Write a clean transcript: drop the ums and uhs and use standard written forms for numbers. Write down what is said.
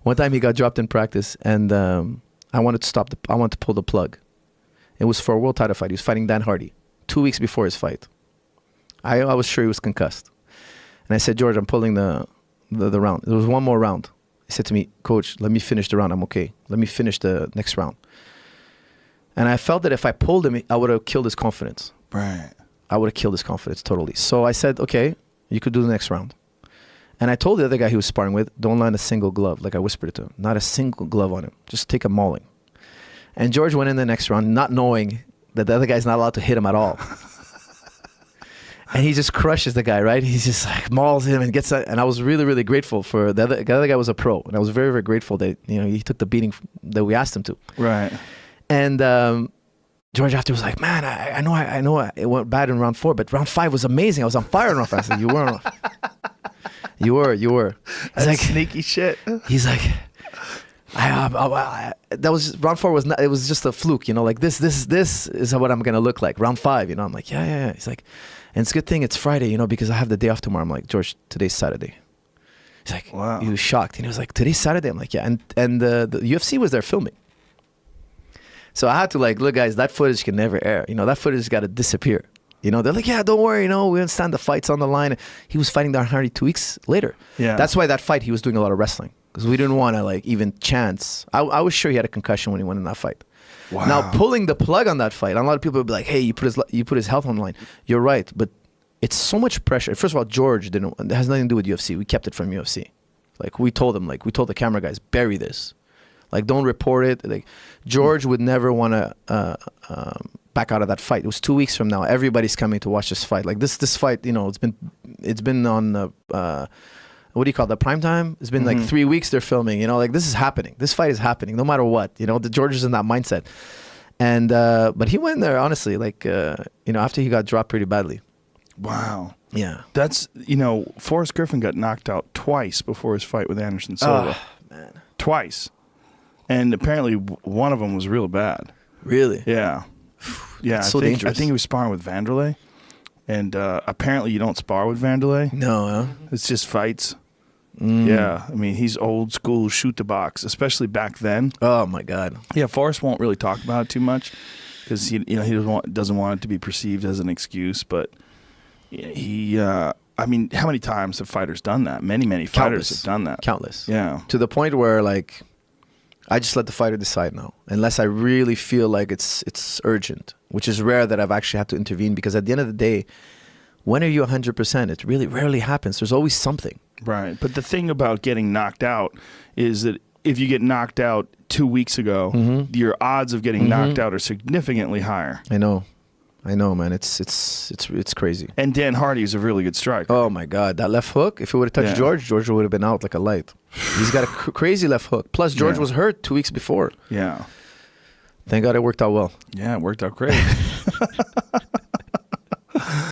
One time he got dropped in practice, and I wanted to pull the plug. It was for a world title fight. He was fighting Dan Hardy 2 weeks before his fight. I was sure he was concussed. And I said, George, I'm pulling the round. There was one more round. He said to me, Coach, let me finish the round. I'm okay. Let me finish the next round. And I felt that if I pulled him, I would have killed his confidence. Right. I would have killed his confidence totally. So I said, okay, you could do the next round. And I told the other guy he was sparring with, don't land a single glove, like I whispered it to him. Not a single glove on him. Just take a mauling. And George went in the next round not knowing that the other guy's not allowed to hit him at all. And he just crushes the guy, right? He's just like mauls him and gets that. And I was really, really grateful for the other guy was a pro. And I was very, very grateful that, he took the beating that we asked him to. Right. And George after was like, man, I know it went bad in round 4, but round 5 was amazing. I was on fire in round 5. I said, you were. You were. He's That's like, sneaky shit. He's like, that was round 4 was not. It was just a fluke, like this is what I'm gonna look like. Round 5, I'm like, yeah. He's like, and it's a good thing it's Friday, because I have the day off tomorrow. I'm like, George, today's Saturday. He's like, wow. He was shocked, and he was like, today's Saturday. I'm like, yeah, and the UFC was there filming. So I had to look, guys, that footage can never air. That footage got to disappear. They're like, yeah, don't worry, we understand the fight's on the line. He was fighting Dan Hardy 2 weeks later. Yeah. That's why that fight, he was doing a lot of wrestling. Because we didn't want to, even chance. I was sure he had a concussion when he went in that fight. Wow. Now, pulling the plug on that fight, a lot of people would be like, hey, you put his health on the line. You're right, but it's so much pressure. First of all, George it has nothing to do with UFC. We kept it from UFC. We told him, we told the camera guys, bury this. Don't report it. George would never want to back out of that fight. It was 2 weeks from now. Everybody's coming to watch this fight. This fight, it's been on what do you call it, the prime time? It's been 3 weeks they're filming. This is happening. This fight is happening, no matter what. The George is in that mindset. And but he went there honestly, after he got dropped pretty badly. Wow. Yeah. That's Forrest Griffin got knocked out twice before his fight with Anderson Silva. Oh, man. Twice. And apparently one of them was real bad. Really? Yeah. Yeah. It's so dangerous. I think he was sparring with Vanderlei. And apparently you don't spar with Vanderlei. No, huh? It's just fights. Yeah. I mean, he's old school shoot the box, especially back then. Oh, my God. Yeah, Forrest won't really talk about it too much because he doesn't want it to be perceived as an excuse. But I mean, how many times have fighters done that? Many fighters have done that. Countless. Yeah. To the point where I just let the fighter decide now, unless I really feel like it's urgent, which is rare that I've actually had to intervene, because at the end of the day, when are you 100%? It really rarely happens. There's always something. Right. But the thing about getting knocked out is that if you get knocked out 2 weeks ago, your odds of getting knocked out are significantly higher. I know, man. It's crazy. And Dan Hardy is a really good striker. Oh my God, that left hook! If it would have touched George would have been out like a light. He's got a crazy left hook. Plus, George was hurt 2 weeks before. Yeah. Thank God it worked out well. Yeah, it worked out great.